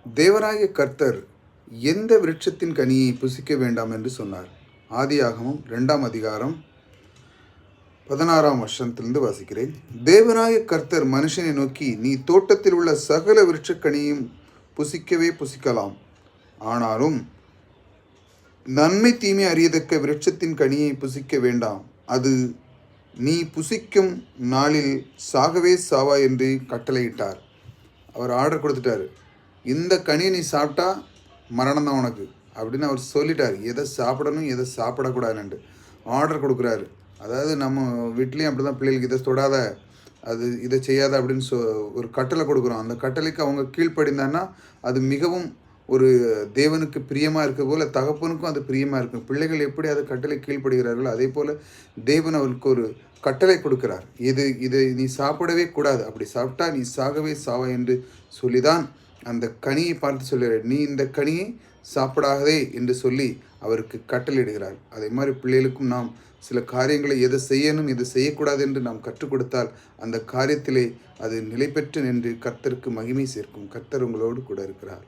தேவனாகிய கர்த்தர் எந்த விருட்சத்தின் கனியை புசிக்க வேண்டாம் என்று சொன்னார். ஆதியாகமம் 2ஆம் அதிகாரம் 16ஆம் வசனத்திலிருந்து வாசிக்கிறேன். தேவனாகிய கர்த்தர் மனுஷனை நோக்கி, நீ தோட்டத்தில் உள்ள சகல விருட்சக்கனியும் புசிக்கவே புசிக்கலாம், ஆனாலும் நன்மை தீமை அறியத்தக்க விருட்சத்தின் கனியை புசிக்க வேண்டாம், அது நீ புசிக்கும் நாளில் சாகவே சாவா என்று கட்டளையிட்டார். அவர் ஆர்டர் கொடுத்துட்டாரு. இந்த கனியை நீ சாப்பிட்டா மரணம் தான் உனக்கு அப்படின்னு அவர் சொல்லிட்டார். எதை சாப்பிடணும் எதை சாப்பிடக்கூடாதுன்ட்டு ஆர்டர் கொடுக்குறாரு. அதாவது நம்ம வீட்லேயும் அப்படி தான், பிள்ளைகளுக்கு இதை தொடாத, அது இதை செய்யாத அப்படின்னு ஒரு கட்டளை கொடுக்குறோம். அந்த கட்டளைக்கு அவங்க கீழ்ப்படிந்தான்னா அது மிகவும் ஒரு தேவனுக்கு பிரியமாக இருக்க போல தகப்பனுக்கும் அது பிரியமாக இருக்கும். பிள்ளைகள் எப்படி அது கட்டளை கீழ்ப்படுகிறார்களோ அதே போல் தேவன் அவருக்கு ஒரு கட்டளை கொடுக்கிறார். இதை நீ சாப்பிடவே கூடாது, அப்படி சாப்பிட்டா நீ சாகவே சாவா என்று சொல்லிதான் அந்த கனியை பார்த்து சொல்கிறார். நீ இந்த கனியை சாப்பிடாதே என்று சொல்லி அவருக்கு கட்டளையிடுகிறார். அதே மாதிரி பிள்ளைகளுக்கும் நாம் சில காரியங்களை எதை செய்யணும் எதை செய்யக்கூடாது என்று நாம் கற்றுக் கொடுத்தால் அந்த காரியத்திலே அது நிலை பெற்று நின்று கர்த்தருக்கு மகிமை சேர்க்கும். கர்த்தர் உங்களோடு கூட இருக்கிறார்.